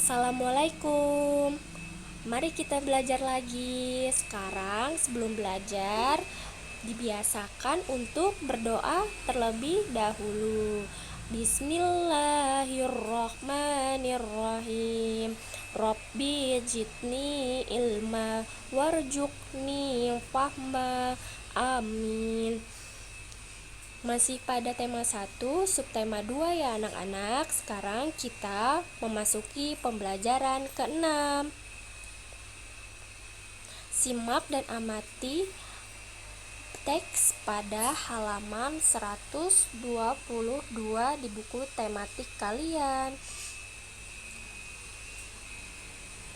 Assalamualaikum. Mari kita belajar lagi. Sekarang sebelum belajar, dibiasakan untuk berdoa terlebih dahulu. Bismillahirrahmanirrahim. Rabbi jidni ilma warjukni fahma. Amin. Masih pada tema 1, subtema 2 ya anak-anak. Sekarang kita memasuki pembelajaran ke-6. Simak dan amati teks pada halaman 122 di buku tematik kalian.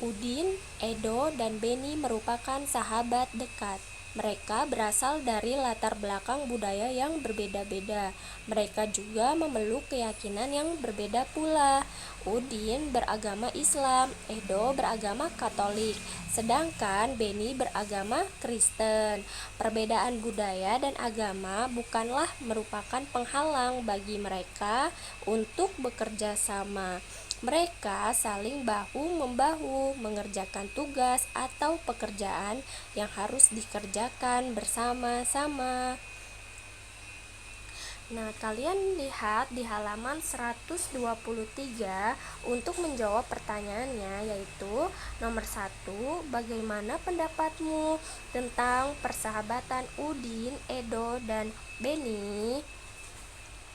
Udin, Edo, dan Beni merupakan sahabat dekat. Mereka berasal dari latar belakang budaya yang berbeda-beda. Mereka juga memeluk keyakinan yang berbeda pula. Udin beragama Islam, Edo beragama Katolik, sedangkan Beni beragama Kristen. Perbedaan budaya dan agama bukanlah merupakan penghalang bagi mereka untuk bekerja sama. Mereka saling bahu-membahu mengerjakan tugas atau pekerjaan yang harus dikerjakan bersama-sama. Nah, kalian lihat di halaman 123 untuk menjawab pertanyaannya, yaitu nomor 1, bagaimana pendapatmu tentang persahabatan Udin, Edo, dan Beni?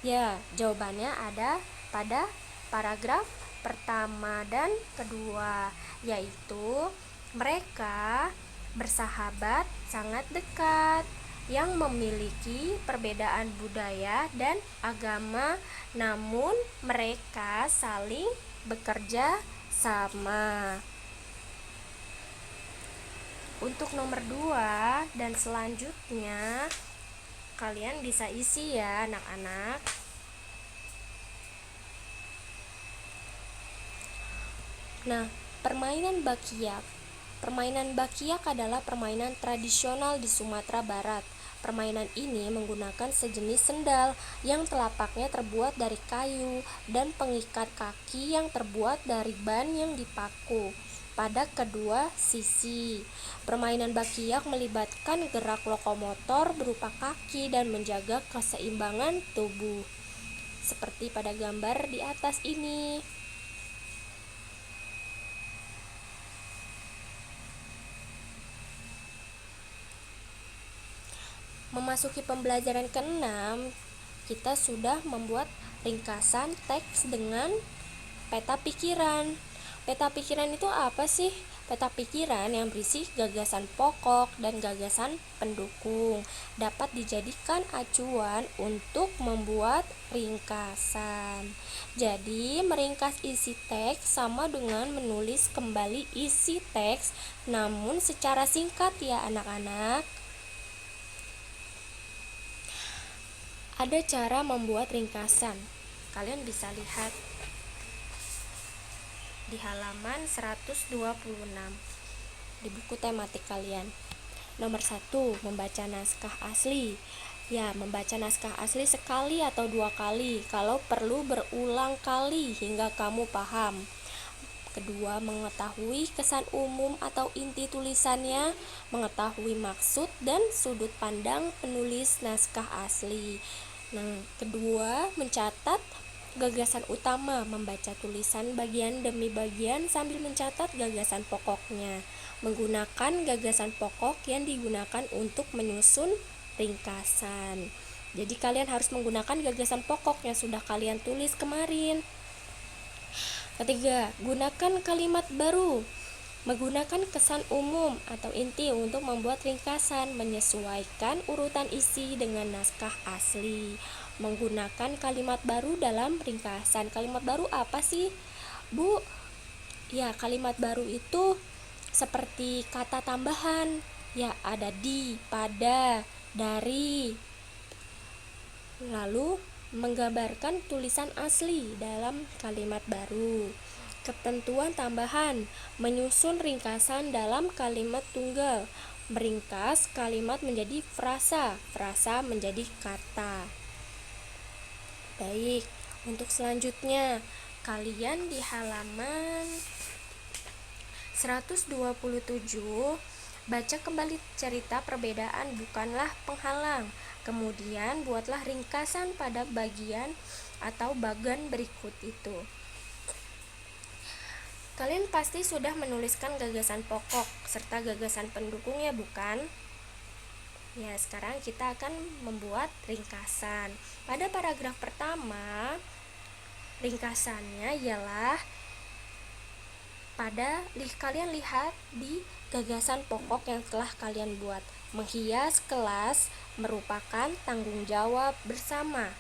Ya, jawabannya ada pada paragraf pertama dan kedua, yaitu mereka bersahabat sangat dekat yang memiliki perbedaan budaya dan agama, namun mereka saling bekerja sama. Untuk nomor 2 dan selanjutnya kalian bisa isi ya anak-anak. Nah, permainan bakiak. Permainan bakiak adalah permainan tradisional di Sumatera Barat. Permainan ini menggunakan sejenis sendal yang telapaknya terbuat dari kayu dan pengikat kaki yang terbuat dari ban yang dipaku pada kedua sisi. Permainan bakiak melibatkan gerak lokomotor berupa kaki dan menjaga keseimbangan tubuh, seperti pada gambar di atas ini. Memasuki pembelajaran ke-6, kita sudah membuat ringkasan teks dengan peta pikiran. Peta pikiran itu apa sih? Peta pikiran yang berisi gagasan pokok dan gagasan pendukung dapat dijadikan acuan untuk membuat ringkasan. Jadi, meringkas isi teks sama dengan menulis kembali isi teks, namun secara singkat ya anak-anak. Ada cara membuat ringkasan. Kalian bisa lihat di halaman 126 di buku tematik kalian. Nomor 1, membaca naskah asli. Ya, membaca naskah asli sekali atau 2 kali, kalau perlu berulang kali hingga kamu paham. Kedua, mengetahui kesan umum atau inti tulisannya, mengetahui maksud dan sudut pandang penulis naskah asli. Nah, kedua, mencatat gagasan utama, membaca tulisan bagian demi bagian sambil mencatat gagasan pokoknya, menggunakan gagasan pokok yang digunakan untuk menyusun ringkasan. Jadi kalian harus menggunakan gagasan pokok yang sudah kalian tulis kemarin. Ketiga, gunakan kalimat baru. Menggunakan kesan umum atau inti untuk membuat ringkasan, menyesuaikan urutan isi dengan naskah asli. Menggunakan kalimat baru dalam ringkasan. Kalimat baru apa sih, Bu? Ya, kalimat baru itu seperti kata tambahan. Ya, ada di, pada, dari. Lalu, menggambarkan tulisan asli dalam kalimat baru. Ketentuan tambahan, menyusun ringkasan dalam kalimat tunggal, meringkas kalimat menjadi frasa, frasa menjadi kata. Baik, untuk selanjutnya, kalian di halaman 127. Baca kembali cerita perbedaan bukanlah penghalang. Kemudian buatlah ringkasan pada bagian atau bagan berikut itu. Kalian pasti sudah menuliskan gagasan pokok serta gagasan pendukung ya, bukan? Ya, sekarang kita akan membuat ringkasan. Pada paragraf pertama, ringkasannya ialah kalian lihat di gagasan pokok yang telah kalian buat. Menghias kelas merupakan tanggung jawab bersama.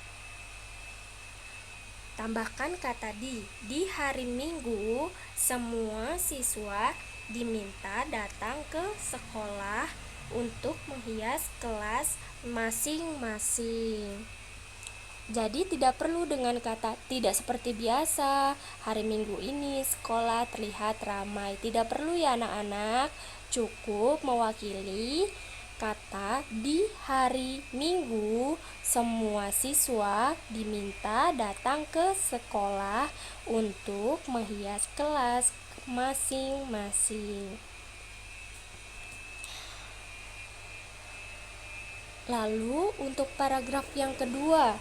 Tambahkan kata di hari Minggu semua siswa diminta datang ke sekolah untuk menghias kelas masing-masing. Jadi tidak perlu dengan kata tidak seperti biasa, hari Minggu ini sekolah terlihat ramai. Tidak perlu ya anak-anak, cukup mewakili kata di hari Minggu semua siswa diminta datang ke sekolah untuk menghias kelas masing-masing. Lalu untuk paragraf yang kedua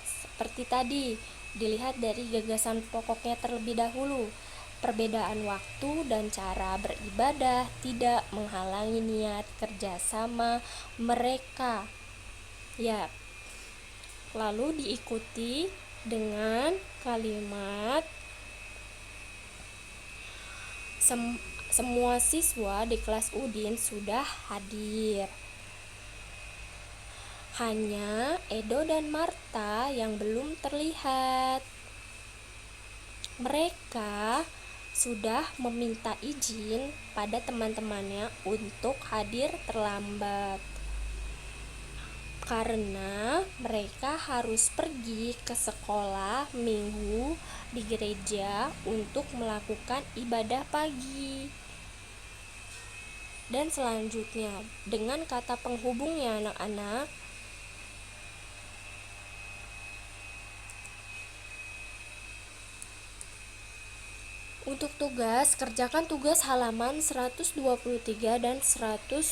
seperti tadi, dilihat dari gagasan pokoknya terlebih dahulu. Perbedaan waktu dan cara beribadah tidak menghalangi niat kerjasama mereka. Ya, lalu diikuti dengan kalimat semua siswa di kelas Udin sudah hadir. Hanya Edo dan Marta yang belum terlihat. Mereka sudah meminta izin pada teman-temannya untuk hadir terlambat karena mereka harus pergi ke sekolah Minggu di gereja untuk melakukan ibadah pagi. Dan selanjutnya dengan kata penghubungnya anak-anak, untuk tugas, kerjakan tugas halaman 123 dan 127.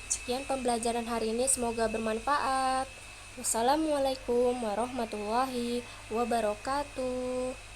Sekian pembelajaran hari ini, semoga bermanfaat. Wassalamualaikum warahmatullahi wabarakatuh.